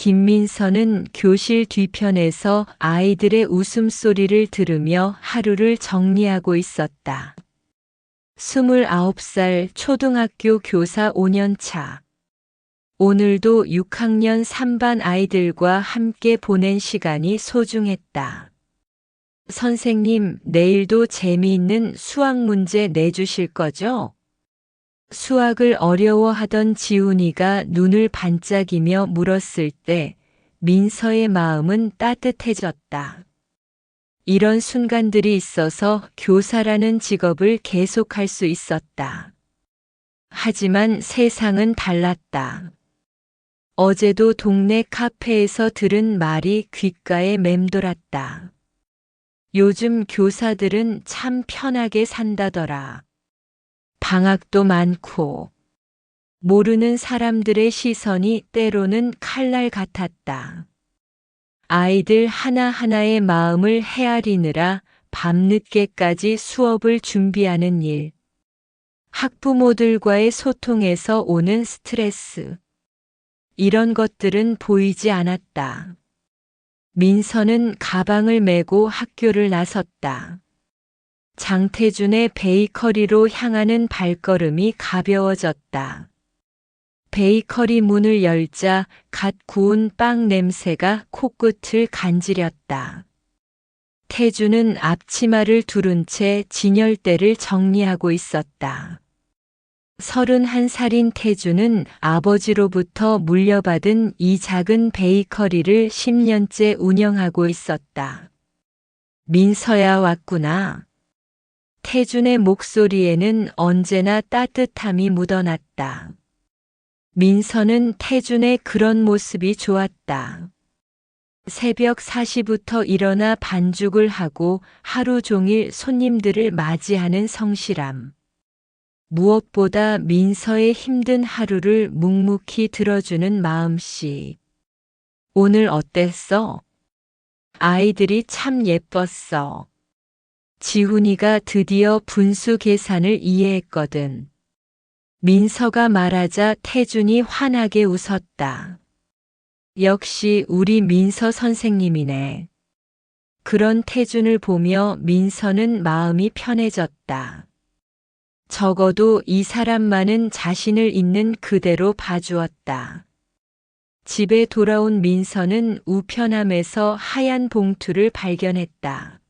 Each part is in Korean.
김민서는 교실 뒤편에서 아이들의 웃음소리를 들으며 하루를 정리하고 있었다. 29살 초등학교 교사 5년 차. 오늘도 6학년 3반 아이들과 함께 보낸 시간이 소중했다. 선생님, 내일도 재미있는 수학 문제 내주실 거죠? 수학을 어려워하던 지훈이가 눈을 반짝이며 물었을 때 민서의 마음은 따뜻해졌다. 이런 순간들이 있어서 교사라는 직업을 계속할 수 있었다. 하지만 세상은 달랐다. 어제도 동네 카페에서 들은 말이 귓가에 맴돌았다. 요즘 교사들은 참 편하게 산다더라. 방학도 많고 모르는 사람들의 시선이 때로는 칼날 같았다. 아이들 하나하나의 마음을 헤아리느라 밤늦게까지 수업을 준비하는 일. 학부모들과의 소통에서 오는 스트레스. 이런 것들은 보이지 않았다. 민서는 가방을 메고 학교를 나섰다. 장태준의 베이커리로 향하는 발걸음이 가벼워졌다. 베이커리 문을 열자 갓 구운 빵 냄새가 코끝을 간지렸다. 태준은 앞치마를 두른 채 진열대를 정리하고 있었다. 31살인 태준은 아버지로부터 물려받은 이 작은 베이커리를 10년째 운영하고 있었다. 민서야 왔구나. 태준의 목소리에는 언제나 따뜻함이 묻어났다. 민서는 태준의 그런 모습이 좋았다. 새벽 4시부터 일어나 반죽을 하고 하루 종일 손님들을 맞이하는 성실함. 무엇보다 민서의 힘든 하루를 묵묵히 들어주는 마음씨. 오늘 어땠어? 아이들이 참 예뻤어. 지훈이가 드디어 분수 계산을 이해했거든. 민서가 말하자 태준이 환하게 웃었다. 역시 우리 민서 선생님이네. 그런 태준을 보며 민서는 마음이 편해졌다. 적어도 이 사람만은 자신을 있는 그대로 봐주었다. 집에 돌아온 민서는 우편함에서 하얀 봉투를 발견했다.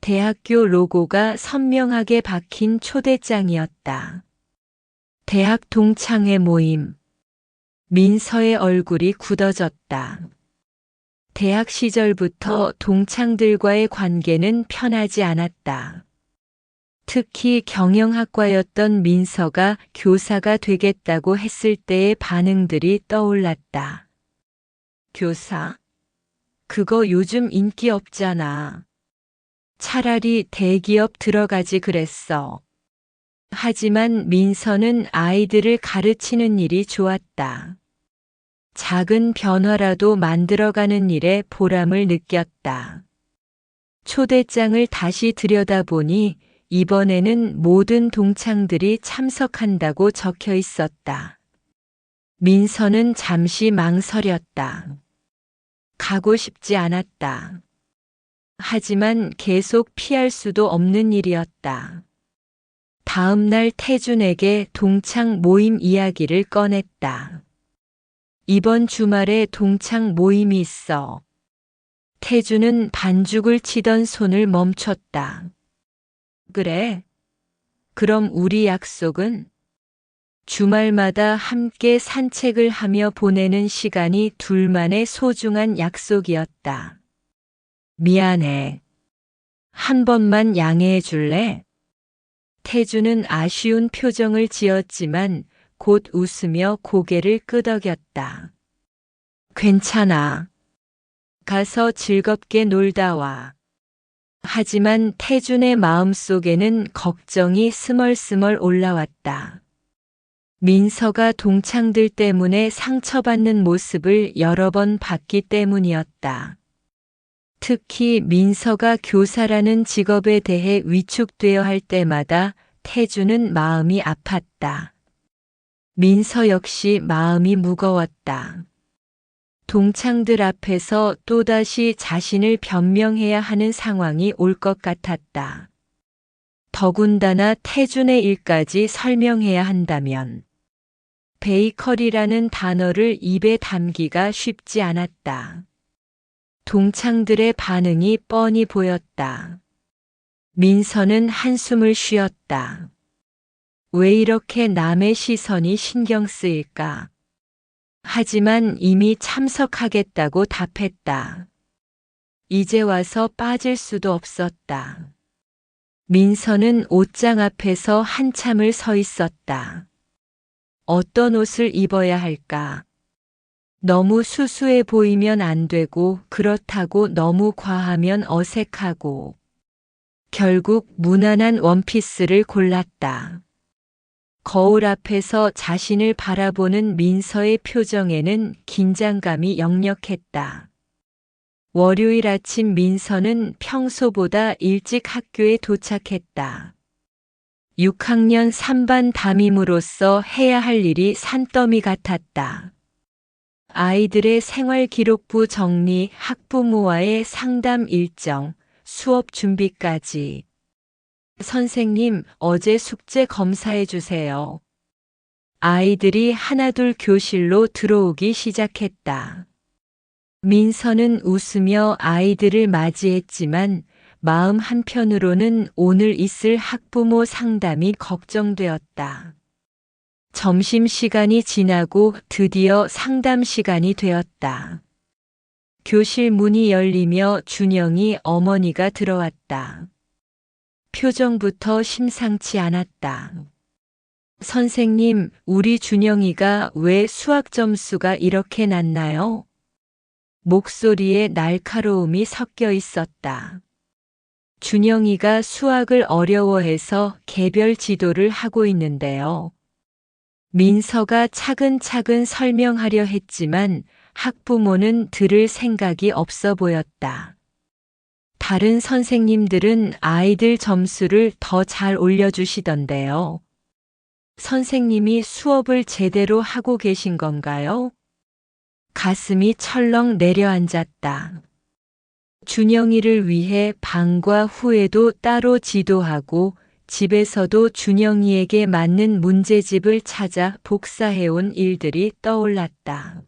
대학교 로고가 선명하게 박힌 초대장이었다. 대학 동창회 모임. 민서의 얼굴이 굳어졌다. 대학 시절부터 동창들과의 관계는 편하지 않았다. 특히 경영학과였던 민서가 교사가 되겠다고 했을 때의 반응들이 떠올랐다. 교사? 그거 요즘 인기 없잖아. 차라리 대기업 들어가지 그랬어. 하지만 민서는 아이들을 가르치는 일이 좋았다. 작은 변화라도 만들어가는 일에 보람을 느꼈다. 초대장을 다시 들여다보니 이번에는 모든 동창들이 참석한다고 적혀 있었다. 민서는 잠시 망설였다. 가고 싶지 않았다. 하지만 계속 피할 수도 없는 일이었다. 다음 날 태준에게 동창 모임 이야기를 꺼냈다. 이번 주말에 동창 모임이 있어. 태준은 반죽을 치던 손을 멈췄다. 그래? 그럼 우리 약속은? 주말마다 함께 산책을 하며 보내는 시간이 둘만의 소중한 약속이었다. 미안해. 한 번만 양해해 줄래? 태준은 아쉬운 표정을 지었지만 곧 웃으며 고개를 끄덕였다. 괜찮아. 가서 즐겁게 놀다 와. 하지만 태준의 마음속에는 걱정이 스멀스멀 올라왔다. 민서가 동창들 때문에 상처받는 모습을 여러 번 봤기 때문이었다. 특히 민서가 교사라는 직업에 대해 위축되어 할 때마다 태준은 마음이 아팠다. 민서 역시 마음이 무거웠다. 동창들 앞에서 또다시 자신을 변명해야 하는 상황이 올 것 같았다. 더군다나 태준의 일까지 설명해야 한다면 베이커리라는 단어를 입에 담기가 쉽지 않았다. 동창들의 반응이 뻔히 보였다. 민서는 한숨을 쉬었다. 왜 이렇게 남의 시선이 신경 쓰일까? 하지만 이미 참석하겠다고 답했다. 이제 와서 빠질 수도 없었다. 민서는 옷장 앞에서 한참을 서 있었다. 어떤 옷을 입어야 할까? 너무 수수해 보이면 안 되고 그렇다고 너무 과하면 어색하고 결국 무난한 원피스를 골랐다. 거울 앞에서 자신을 바라보는 민서의 표정에는 긴장감이 역력했다. 월요일 아침 민서는 평소보다 일찍 학교에 도착했다. 6학년 3반 담임으로서 해야 할 일이 산더미 같았다. 아이들의 생활기록부 정리, 학부모와의 상담 일정, 수업 준비까지. 선생님, 어제 숙제 검사해 주세요. 아이들이 하나둘 교실로 들어오기 시작했다. 민서는 웃으며 아이들을 맞이했지만 마음 한편으로는 오늘 있을 학부모 상담이 걱정되었다. 점심시간이 지나고 드디어 상담 시간이 되었다. 교실 문이 열리며 준영이 어머니가 들어왔다. 표정부터 심상치 않았다. 선생님, 우리 준영이가 왜 수학 점수가 이렇게 낮나요? 목소리에 날카로움이 섞여 있었다. 준영이가 수학을 어려워해서 개별 지도를 하고 있는데요. 민서가 차근차근 설명하려 했지만 학부모는 들을 생각이 없어 보였다. 다른 선생님들은 아이들 점수를 더 잘 올려주시던데요. 선생님이 수업을 제대로 하고 계신 건가요? 가슴이 철렁 내려앉았다. 준영이를 위해 방과 후에도 따로 지도하고 집에서도 준영이에게 맞는 문제집을 찾아 복사해온 일들이 떠올랐다.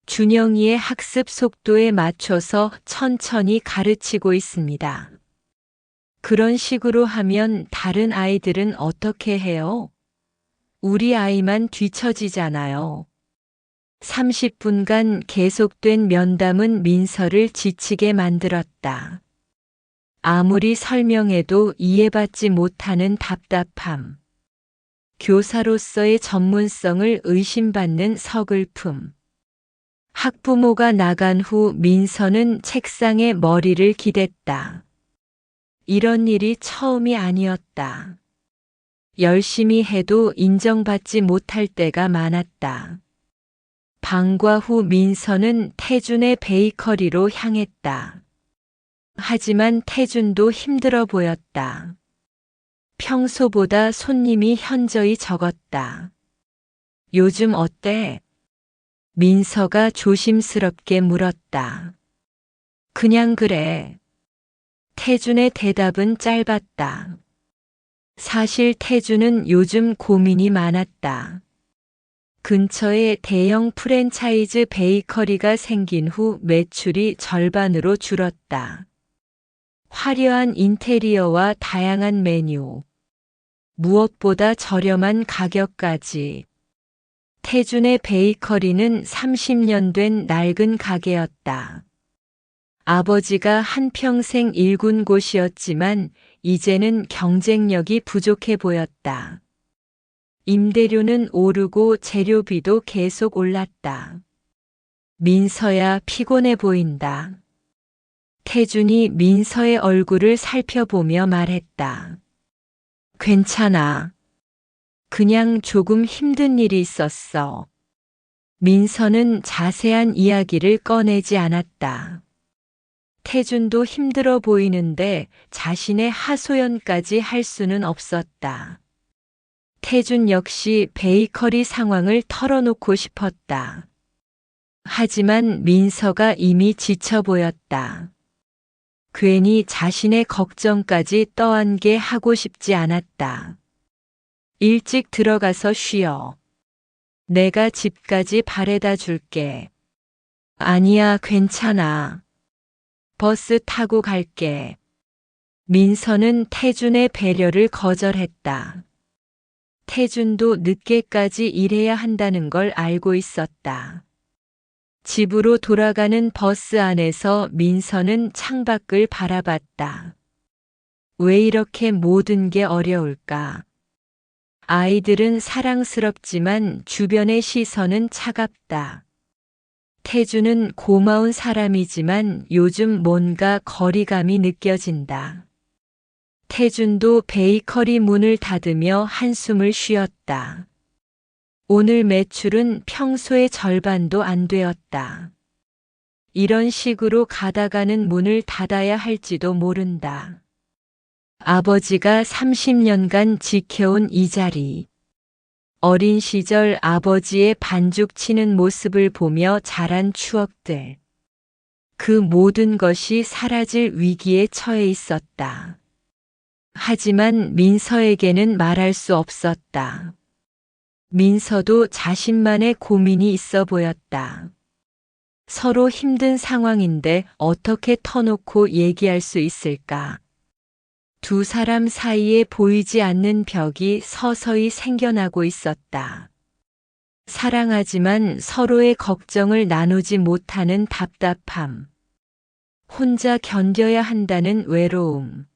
준영이의 학습 속도에 맞춰서 천천히 가르치고 있습니다. 그런 식으로 하면 다른 아이들은 어떻게 해요? 우리 아이만 뒤처지잖아요. 30분간 계속된 면담은 민서를 지치게 만들었다. 아무리 설명해도 이해받지 못하는 답답함. 교사로서의 전문성을 의심받는 서글픔. 학부모가 나간 후 민서는 책상에 머리를 기댔다. 이런 일이 처음이 아니었다. 열심히 해도 인정받지 못할 때가 많았다. 방과 후 민서는 태준의 베이커리로 향했다. 하지만 태준도 힘들어 보였다. 평소보다 손님이 현저히 적었다. 요즘 어때? 민서가 조심스럽게 물었다. 그냥 그래. 태준의 대답은 짧았다. 사실 태준은 요즘 고민이 많았다. 근처에 대형 프랜차이즈 베이커리가 생긴 후 매출이 절반으로 줄었다. 화려한 인테리어와 다양한 메뉴. 무엇보다 저렴한 가격까지. 태준의 베이커리는 30년 된 낡은 가게였다. 아버지가 한평생 일군 곳이었지만 이제는 경쟁력이 부족해 보였다. 임대료는 오르고 재료비도 계속 올랐다. 민서야, 피곤해 보인다. 태준이 민서의 얼굴을 살펴보며 말했다. 괜찮아. 그냥 조금 힘든 일이 있었어. 민서는 자세한 이야기를 꺼내지 않았다. 태준도 힘들어 보이는데 자신의 하소연까지 할 수는 없었다. 태준 역시 베이커리 상황을 털어놓고 싶었다. 하지만 민서가 이미 지쳐 보였다. 괜히 자신의 걱정까지 떠안게 하고 싶지 않았다. 일찍 들어가서 쉬어. 내가 집까지 바래다 줄게. 아니야, 괜찮아. 버스 타고 갈게. 민서는 태준의 배려를 거절했다. 태준도 늦게까지 일해야 한다는 걸 알고 있었다. 집으로 돌아가는 버스 안에서 민서는 창밖을 바라봤다. 왜 이렇게 모든 게 어려울까? 아이들은 사랑스럽지만 주변의 시선은 차갑다. 태주는 고마운 사람이지만 요즘 뭔가 거리감이 느껴진다. 태준도 베이커리 문을 닫으며 한숨을 쉬었다. 오늘 매출은 평소의 절반도 안 되었다. 이런 식으로 가다가는 문을 닫아야 할지도 모른다. 아버지가 30년간 지켜온 이 자리. 어린 시절 아버지의 반죽 치는 모습을 보며 자란 추억들. 그 모든 것이 사라질 위기에 처해 있었다. 하지만 민서에게는 말할 수 없었다. 민서도 자신만의 고민이 있어 보였다. 서로 힘든 상황인데 어떻게 터놓고 얘기할 수 있을까? 두 사람 사이에 보이지 않는 벽이 서서히 생겨나고 있었다. 사랑하지만 서로의 걱정을 나누지 못하는 답답함. 혼자 견뎌야 한다는 외로움.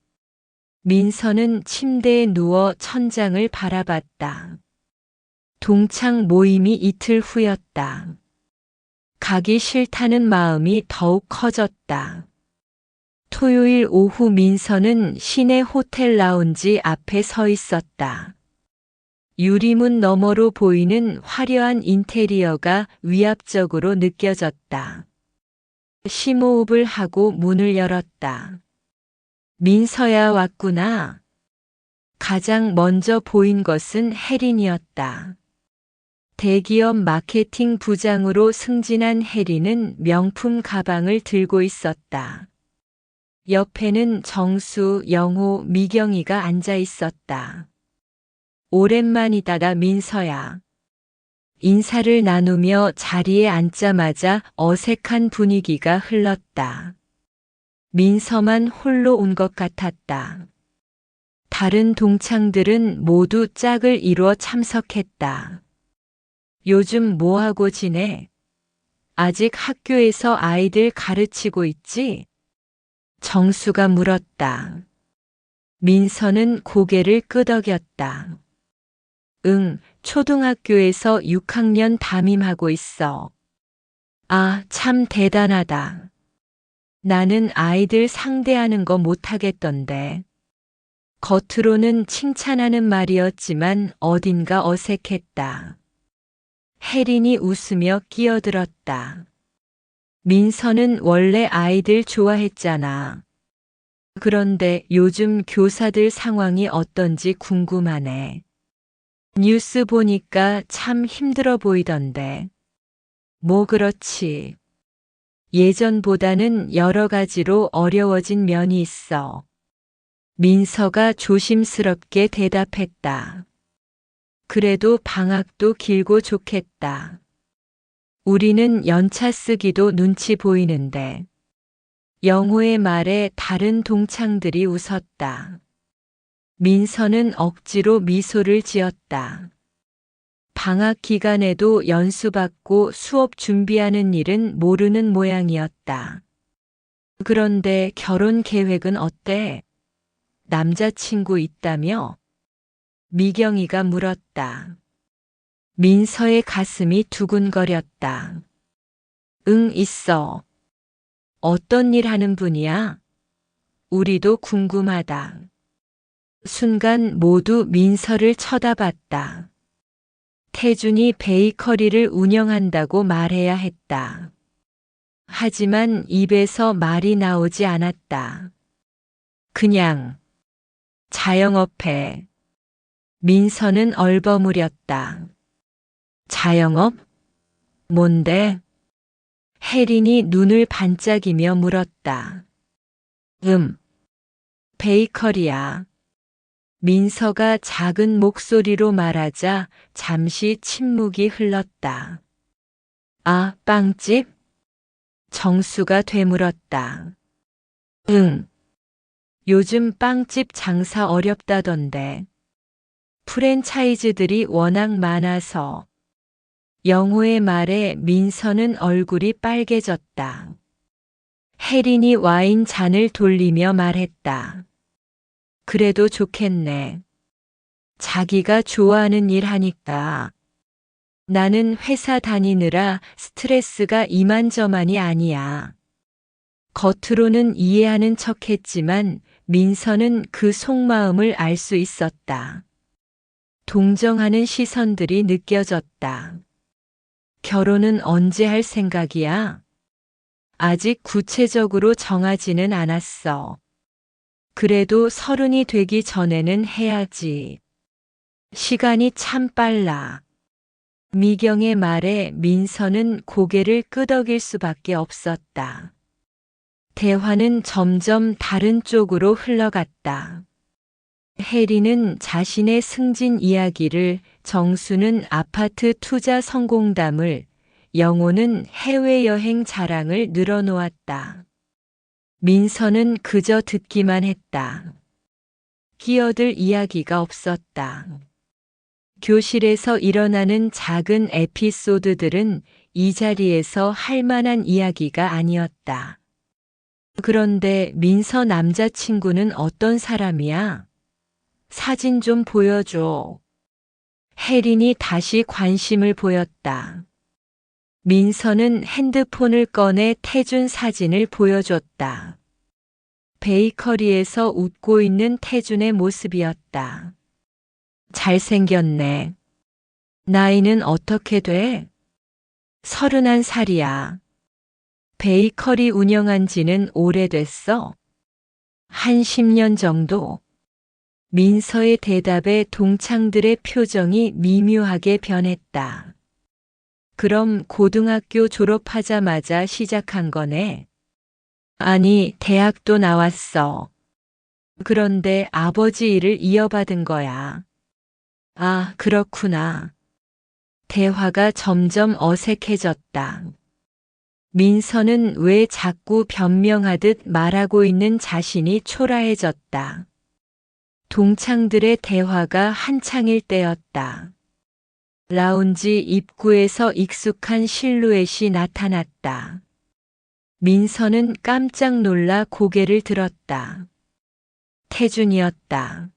민서는 침대에 누워 천장을 바라봤다. 동창 모임이 이틀 후였다. 가기 싫다는 마음이 더욱 커졌다. 토요일 오후 민서는 시내 호텔 라운지 앞에 서 있었다. 유리문 너머로 보이는 화려한 인테리어가 위압적으로 느껴졌다. 심호흡을 하고 문을 열었다. 민서야, 왔구나. 가장 먼저 보인 것은 혜린이었다. 대기업 마케팅 부장으로 승진한 혜린은 명품 가방을 들고 있었다. 옆에는 정수, 영호, 미경이가 앉아 있었다. 오랜만이다, 민서야. 인사를 나누며 자리에 앉자마자 어색한 분위기가 흘렀다. 민서만 홀로 온 것 같았다. 다른 동창들은 모두 짝을 이루어 참석했다. 요즘 뭐하고 지내? 아직 학교에서 아이들 가르치고 있지? 정수가 물었다. 민서는 고개를 끄덕였다. 응, 초등학교에서 6학년 담임하고 있어. 아, 참 대단하다. 나는 아이들 상대하는 거 못하겠던데. 겉으로는 칭찬하는 말이었지만 어딘가 어색했다. 혜린이 웃으며 끼어들었다. 민서는 원래 아이들 좋아했잖아. 그런데 요즘 교사들 상황이 어떤지 궁금하네. 뉴스 보니까 참 힘들어 보이던데. 뭐 그렇지. 예전보다는 여러 가지로 어려워진 면이 있어. 민서가 조심스럽게 대답했다. 그래도 방학도 길고 좋겠다. 우리는 연차 쓰기도 눈치 보이는데. 영호의 말에 다른 동창들이 웃었다. 민서는 억지로 미소를 지었다. 방학 기간에도 연수받고 수업 준비하는 일은 모르는 모양이었다. 그런데 결혼 계획은 어때? 남자친구 있다며? 미경이가 물었다. 민서의 가슴이 두근거렸다. 응, 있어. 어떤 일 하는 분이야? 우리도 궁금하다. 순간 모두 민서를 쳐다봤다. 태준이 베이커리를 운영한다고 말해야 했다. 하지만 입에서 말이 나오지 않았다. 그냥 자영업해. 민서는 얼버무렸다. 자영업? 뭔데? 혜린이 눈을 반짝이며 물었다. 베이커리야. 민서가 작은 목소리로 말하자 잠시 침묵이 흘렀다. 아, 빵집? 정수가 되물었다. 응. 요즘 빵집 장사 어렵다던데. 프랜차이즈들이 워낙 많아서. 영호의 말에 민서는 얼굴이 빨개졌다. 혜린이 와인 잔을 돌리며 말했다. 그래도 좋겠네. 자기가 좋아하는 일 하니까. 나는 회사 다니느라 스트레스가 이만저만이 아니야. 겉으로는 이해하는 척했지만 민서는 그 속마음을 알 수 있었다. 동정하는 시선들이 느껴졌다. 결혼은 언제 할 생각이야? 아직 구체적으로 정하지는 않았어. 그래도 30이 되기 전에는 해야지. 시간이 참 빨라. 미경의 말에 민서는 고개를 끄덕일 수밖에 없었다. 대화는 점점 다른 쪽으로 흘러갔다. 혜리는 자신의 승진 이야기를, 정수는 아파트 투자 성공담을, 영호는 해외여행 자랑을 늘어놓았다. 민서는 그저 듣기만 했다. 끼어들 이야기가 없었다. 교실에서 일어나는 작은 에피소드들은 이 자리에서 할 만한 이야기가 아니었다. 그런데 민서 남자친구는 어떤 사람이야? 사진 좀 보여줘. 혜린이 다시 관심을 보였다. 민서는 핸드폰을 꺼내 태준 사진을 보여줬다. 베이커리에서 웃고 있는 태준의 모습이었다. 잘생겼네. 나이는 어떻게 돼? 31살이야. 베이커리 운영한 지는 오래됐어? 한 10년 정도? 민서의 대답에 동창들의 표정이 미묘하게 변했다. 그럼 고등학교 졸업하자마자 시작한 거네? 아니, 대학도 나왔어. 그런데 아버지 일을 이어받은 거야. 아, 그렇구나. 대화가 점점 어색해졌다. 민서는 왜 자꾸 변명하듯 말하고 있는 자신이 초라해졌다. 동창들의 대화가 한창일 때였다. 라운지 입구에서 익숙한 실루엣이 나타났다. 민서는 깜짝 놀라 고개를 들었다. 태준이었다.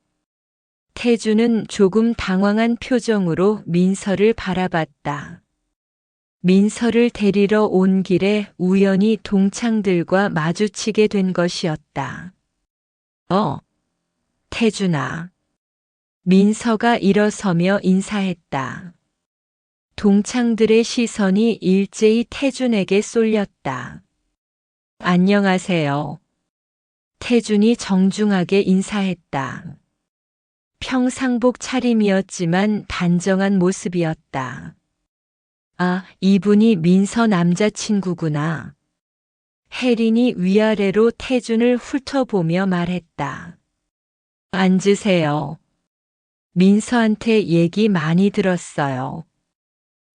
태준은 조금 당황한 표정으로 민서를 바라봤다. 민서를 데리러 온 길에 우연히 동창들과 마주치게 된 것이었다. 태준아. 민서가 일어서며 인사했다. 동창들의 시선이 일제히 태준에게 쏠렸다. 안녕하세요. 태준이 정중하게 인사했다. 평상복 차림이었지만 단정한 모습이었다. 아, 이분이 민서 남자친구구나. 혜린이 위아래로 태준을 훑어보며 말했다. 앉으세요. 민서한테 얘기 많이 들었어요.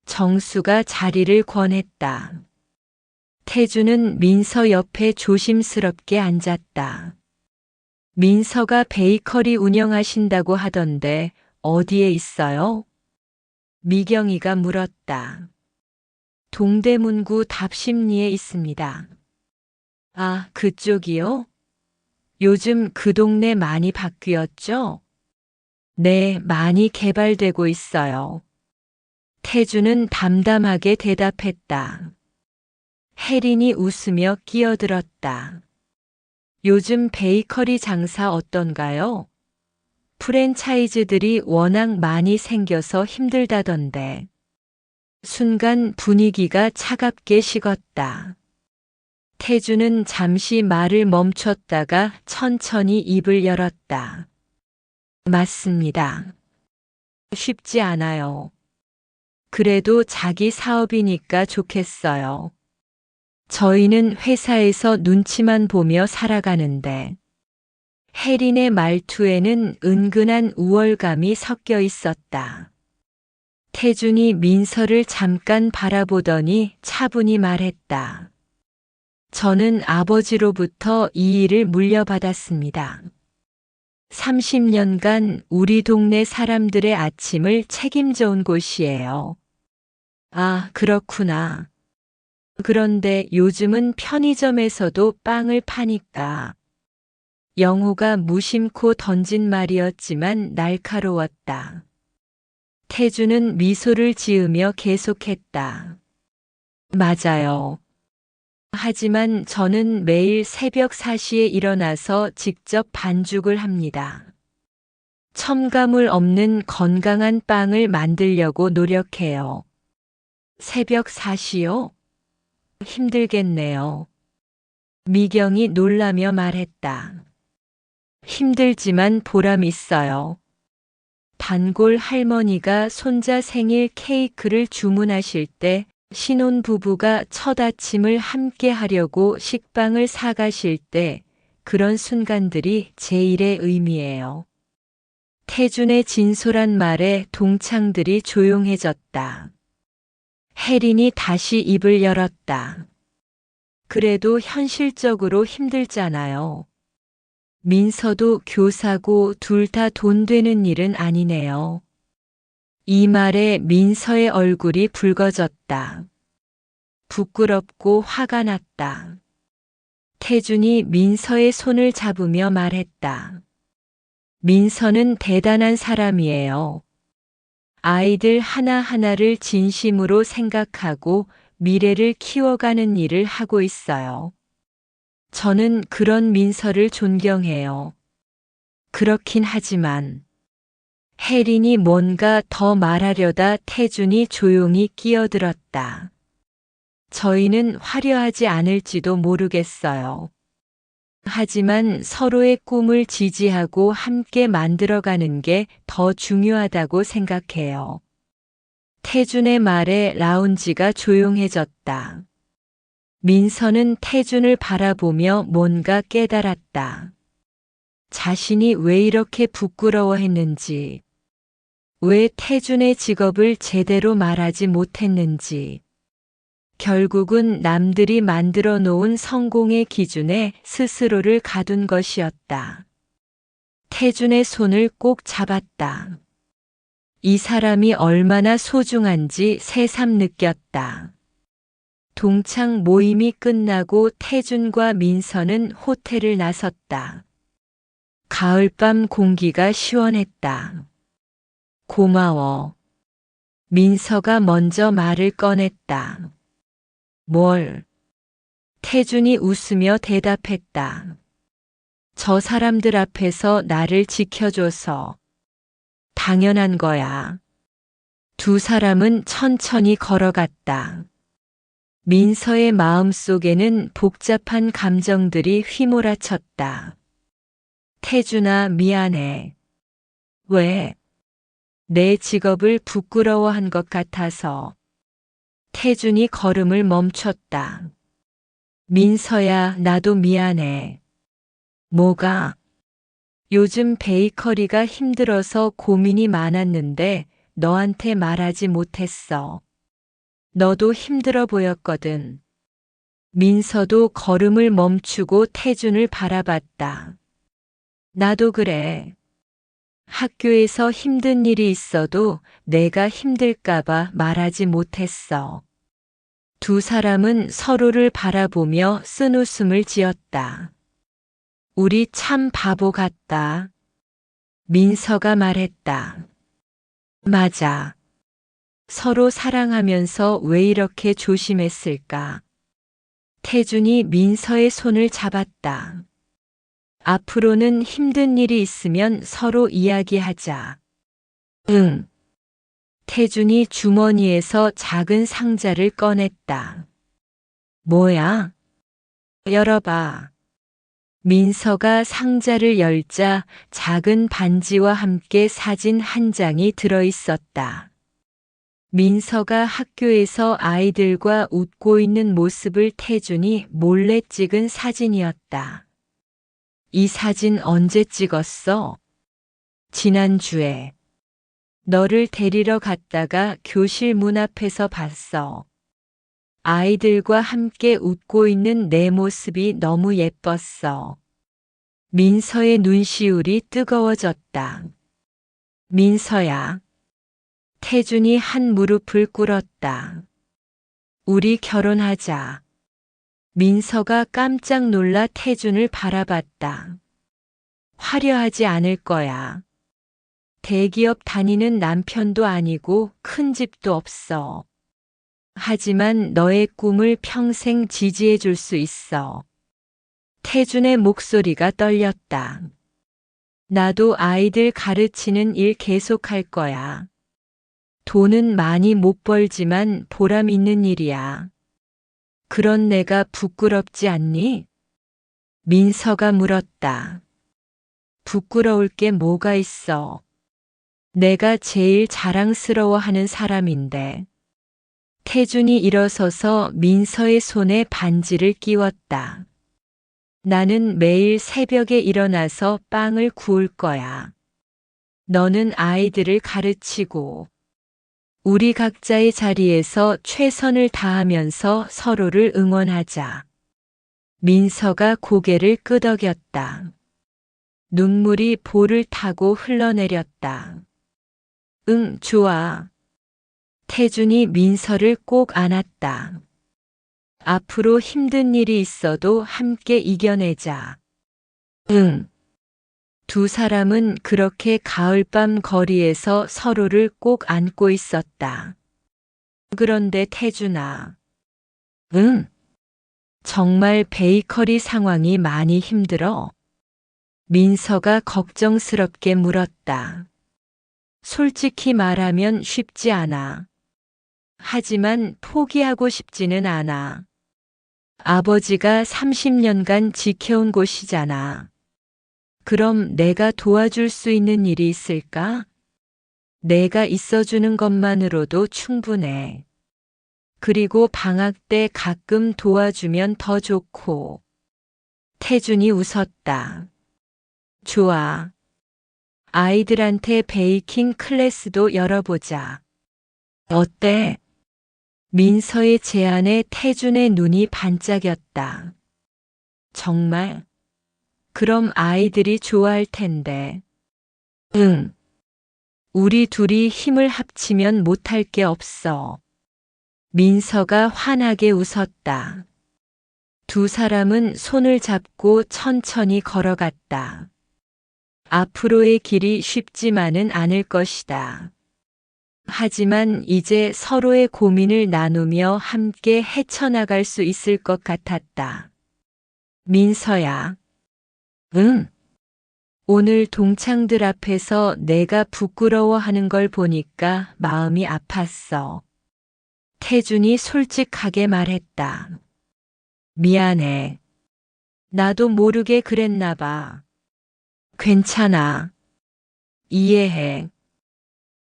정수가 자리를 권했다. 태준은 민서 옆에 조심스럽게 앉았다. 민서가 베이커리 운영하신다고 하던데 어디에 있어요? 미경이가 물었다. 동대문구 답심리에 있습니다. 아, 그쪽이요? 요즘 그 동네 많이 바뀌었죠? 네, 많이 개발되고 있어요. 태준은 담담하게 대답했다. 혜린이 웃으며 끼어들었다. 요즘 베이커리 장사 어떤가요? 프랜차이즈들이 워낙 많이 생겨서 힘들다던데. 순간 분위기가 차갑게 식었다. 태준은 잠시 말을 멈췄다가 천천히 입을 열었다. 맞습니다. 쉽지 않아요. 그래도 자기 사업이니까 좋겠어요. 저희는 회사에서 눈치만 보며 살아가는데 혜린의 말투에는 은근한 우월감이 섞여 있었다. 태준이 민서를 잠깐 바라보더니 차분히 말했다. 저는 아버지로부터 이 일을 물려받았습니다. 30년간 우리 동네 사람들의 아침을 책임져 온 곳이에요. 아, 그렇구나. 그런데 요즘은 편의점에서도 빵을 파니까. 영호가 무심코 던진 말이었지만 날카로웠다. 태주는 미소를 지으며 계속했다. 맞아요. 하지만 저는 매일 새벽 4시에 일어나서 직접 반죽을 합니다. 첨가물 없는 건강한 빵을 만들려고 노력해요. 새벽 4시요? 힘들겠네요. 미경이 놀라며 말했다. 힘들지만 보람 있어요. 단골 할머니가 손자 생일 케이크를 주문하실 때 신혼부부가 첫 아침을 함께 하려고 식빵을 사가실 때 그런 순간들이 제일의 의미예요. 태준의 진솔한 말에 동창들이 조용해졌다. 혜린이 다시 입을 열었다. 그래도 현실적으로 힘들잖아요. 민서도 교사고 둘 다 돈 되는 일은 아니네요. 이 말에 민서의 얼굴이 붉어졌다. 부끄럽고 화가 났다. 태준이 민서의 손을 잡으며 말했다. 민서는 대단한 사람이에요. 아이들 하나하나를 진심으로 생각하고 미래를 키워가는 일을 하고 있어요. 저는 그런 민서를 존경해요. 그렇긴 하지만 혜린이 뭔가 더 말하려다 태준이 조용히 끼어들었다. 저희는 화려하지 않을지도 모르겠어요. 하지만 서로의 꿈을 지지하고 함께 만들어가는 게 더 중요하다고 생각해요. 태준의 말에 라운지가 조용해졌다. 민서는 태준을 바라보며 뭔가 깨달았다. 자신이 왜 이렇게 부끄러워했는지, 왜 태준의 직업을 제대로 말하지 못했는지, 결국은 남들이 만들어 놓은 성공의 기준에 스스로를 가둔 것이었다. 태준의 손을 꼭 잡았다. 이 사람이 얼마나 소중한지 새삼 느꼈다. 동창 모임이 끝나고 태준과 민서는 호텔을 나섰다. 가을밤 공기가 시원했다. 고마워. 민서가 먼저 말을 꺼냈다. 뭘? 태준이 웃으며 대답했다. 저 사람들 앞에서 나를 지켜줘서. 당연한 거야. 두 사람은 천천히 걸어갔다. 민서의 마음속에는 복잡한 감정들이 휘몰아쳤다. 태준아, 미안해. 왜? 내 직업을 부끄러워한 것 같아서. 태준이 걸음을 멈췄다. 민서야, 나도 미안해. 뭐가? 요즘 베이커리가 힘들어서 고민이 많았는데 너한테 말하지 못했어. 너도 힘들어 보였거든. 민서도 걸음을 멈추고 태준을 바라봤다. 나도 그래. 학교에서 힘든 일이 있어도 내가 힘들까봐 말하지 못했어. 두 사람은 서로를 바라보며 쓴웃음을 지었다. 우리 참 바보 같다. 민서가 말했다. 맞아. 서로 사랑하면서 왜 이렇게 조심했을까? 태준이 민서의 손을 잡았다. 앞으로는 힘든 일이 있으면 서로 이야기하자. 응. 태준이 주머니에서 작은 상자를 꺼냈다. 뭐야? 열어봐. 민서가 상자를 열자 작은 반지와 함께 사진 한 장이 들어 있었다. 민서가 학교에서 아이들과 웃고 있는 모습을 태준이 몰래 찍은 사진이었다. 이 사진 언제 찍었어? 지난주에. 너를 데리러 갔다가 교실 문 앞에서 봤어. 아이들과 함께 웃고 있는 내 모습이 너무 예뻤어. 민서의 눈시울이 뜨거워졌다. 민서야. 태준이 한 무릎을 꿇었다. 우리 결혼하자. 민서가 깜짝 놀라 태준을 바라봤다. 화려하지 않을 거야. 대기업 다니는 남편도 아니고 큰 집도 없어. 하지만 너의 꿈을 평생 지지해 줄 수 있어. 태준의 목소리가 떨렸다. 나도 아이들 가르치는 일 계속할 거야. 돈은 많이 못 벌지만 보람 있는 일이야. 그런 내가 부끄럽지 않니? 민서가 물었다. 부끄러울 게 뭐가 있어? 내가 제일 자랑스러워하는 사람인데. 태준이 일어서서 민서의 손에 반지를 끼웠다. 나는 매일 새벽에 일어나서 빵을 구울 거야. 너는 아이들을 가르치고 우리 각자의 자리에서 최선을 다하면서 서로를 응원하자. 민서가 고개를 끄덕였다. 눈물이 볼을 타고 흘러내렸다. 응, 좋아. 태준이 민서를 꼭 안았다. 앞으로 힘든 일이 있어도 함께 이겨내자. 응. 두 사람은 그렇게 가을밤 거리에서 서로를 꼭 안고 있었다. 그런데 태준아. 응. 정말 베이커리 상황이 많이 힘들어? 민서가 걱정스럽게 물었다. 솔직히 말하면 쉽지 않아. 하지만 포기하고 싶지는 않아. 아버지가 30년간 지켜온 곳이잖아. 그럼 내가 도와줄 수 있는 일이 있을까? 내가 있어주는 것만으로도 충분해. 그리고 방학 때 가끔 도와주면 더 좋고. 태준이 웃었다. 좋아. 아이들한테 베이킹 클래스도 열어보자. 어때? 민서의 제안에 태준의 눈이 반짝였다. 정말? 그럼 아이들이 좋아할 텐데. 응. 우리 둘이 힘을 합치면 못할 게 없어. 민서가 환하게 웃었다. 두 사람은 손을 잡고 천천히 걸어갔다. 앞으로의 길이 쉽지만은 않을 것이다. 하지만 이제 서로의 고민을 나누며 함께 헤쳐나갈 수 있을 것 같았다. 민서야. 응. 오늘 동창들 앞에서 내가 부끄러워하는 걸 보니까 마음이 아팠어. 태준이 솔직하게 말했다. 미안해. 나도 모르게 그랬나 봐. 괜찮아. 이해해.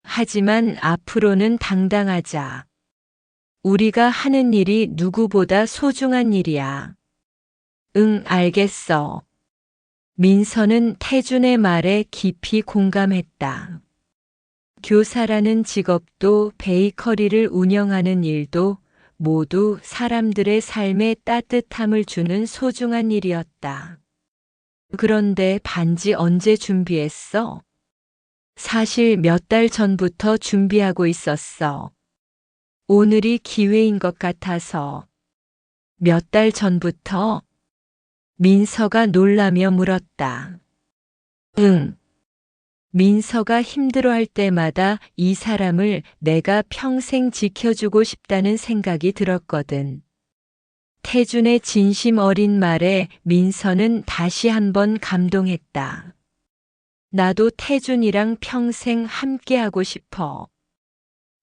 하지만 앞으로는 당당하자. 우리가 하는 일이 누구보다 소중한 일이야. 응, 알겠어. 민서는 태준의 말에 깊이 공감했다. 교사라는 직업도 베이커리를 운영하는 일도 모두 사람들의 삶에 따뜻함을 주는 소중한 일이었다. 그런데 반지 언제 준비했어? 사실 몇 달 전부터 준비하고 있었어. 오늘이 기회인 것 같아서. 몇 달 전부터? 민서가 놀라며 물었다. 응. 민서가 힘들어할 때마다 이 사람을 내가 평생 지켜주고 싶다는 생각이 들었거든. 태준의 진심 어린 말에 민서는 다시 한번 감동했다. 나도 태준이랑 평생 함께하고 싶어.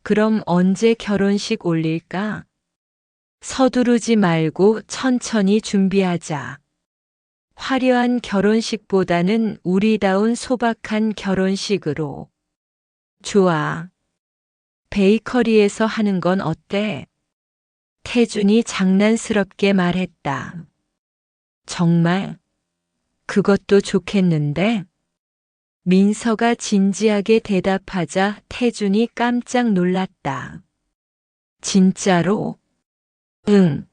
그럼 언제 결혼식 올릴까? 서두르지 말고 천천히 준비하자. 화려한 결혼식보다는 우리다운 소박한 결혼식으로. 좋아. 베이커리에서 하는 건 어때? 태준이 장난스럽게 말했다. 정말? 그것도 좋겠는데? 민서가 진지하게 대답하자 태준이 깜짝 놀랐다. 진짜로? 응.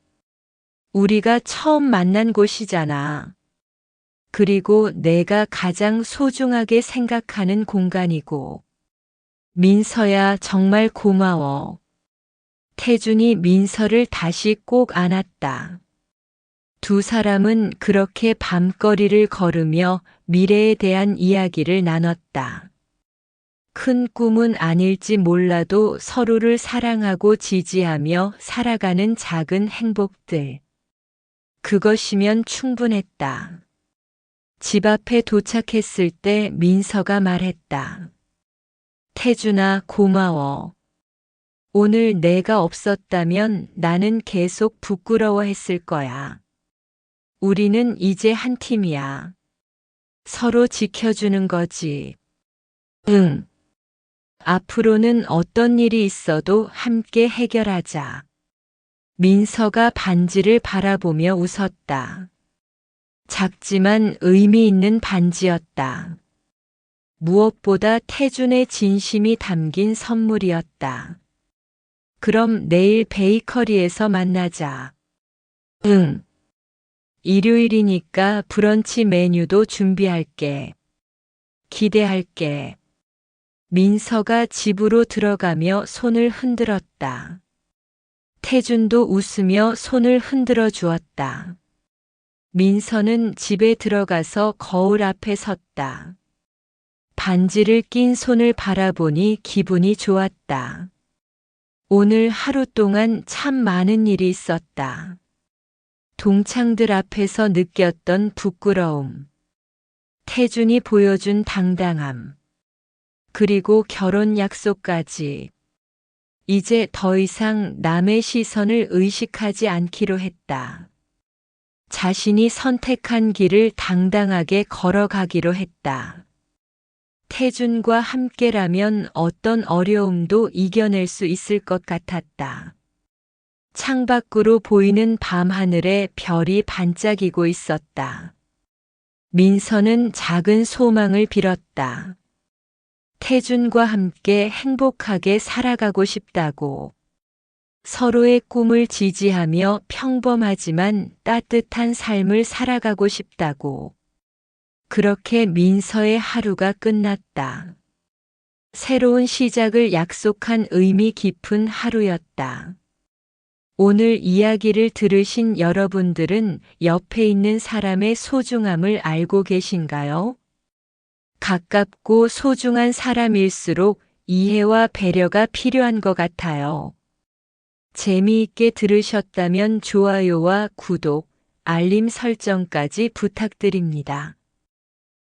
우리가 처음 만난 곳이잖아. 그리고 내가 가장 소중하게 생각하는 공간이고. 민서야, 정말 고마워. 태준이 민서를 다시 꼭 안았다. 두 사람은 그렇게 밤거리를 걸으며 미래에 대한 이야기를 나눴다. 큰 꿈은 아닐지 몰라도 서로를 사랑하고 지지하며 살아가는 작은 행복들. 그것이면 충분했다. 집 앞에 도착했을 때 민서가 말했다. 태준아, 고마워. 오늘 내가 없었다면 나는 계속 부끄러워했을 거야. 우리는 이제 한 팀이야. 서로 지켜주는 거지. 응. 앞으로는 어떤 일이 있어도 함께 해결하자. 민서가 반지를 바라보며 웃었다. 작지만 의미 있는 반지였다. 무엇보다 태준의 진심이 담긴 선물이었다. 그럼 내일 베이커리에서 만나자. 응. 일요일이니까 브런치 메뉴도 준비할게. 기대할게. 민서가 집으로 들어가며 손을 흔들었다. 태준도 웃으며 손을 흔들어 주었다. 민서는 집에 들어가서 거울 앞에 섰다. 반지를 낀 손을 바라보니 기분이 좋았다. 오늘 하루 동안 참 많은 일이 있었다. 동창들 앞에서 느꼈던 부끄러움. 태준이 보여준 당당함. 그리고 결혼 약속까지. 이제 더 이상 남의 시선을 의식하지 않기로 했다. 자신이 선택한 길을 당당하게 걸어가기로 했다. 태준과 함께라면 어떤 어려움도 이겨낼 수 있을 것 같았다. 창밖으로 보이는 밤하늘에 별이 반짝이고 있었다. 민서는 작은 소망을 빌었다. 태준과 함께 행복하게 살아가고 싶다고. 서로의 꿈을 지지하며 평범하지만 따뜻한 삶을 살아가고 싶다고. 그렇게 민서의 하루가 끝났다. 새로운 시작을 약속한 의미 깊은 하루였다. 오늘 이야기를 들으신 여러분들은 옆에 있는 사람의 소중함을 알고 계신가요? 가깝고 소중한 사람일수록 이해와 배려가 필요한 것 같아요. 재미있게 들으셨다면 좋아요와 구독, 알림 설정까지 부탁드립니다.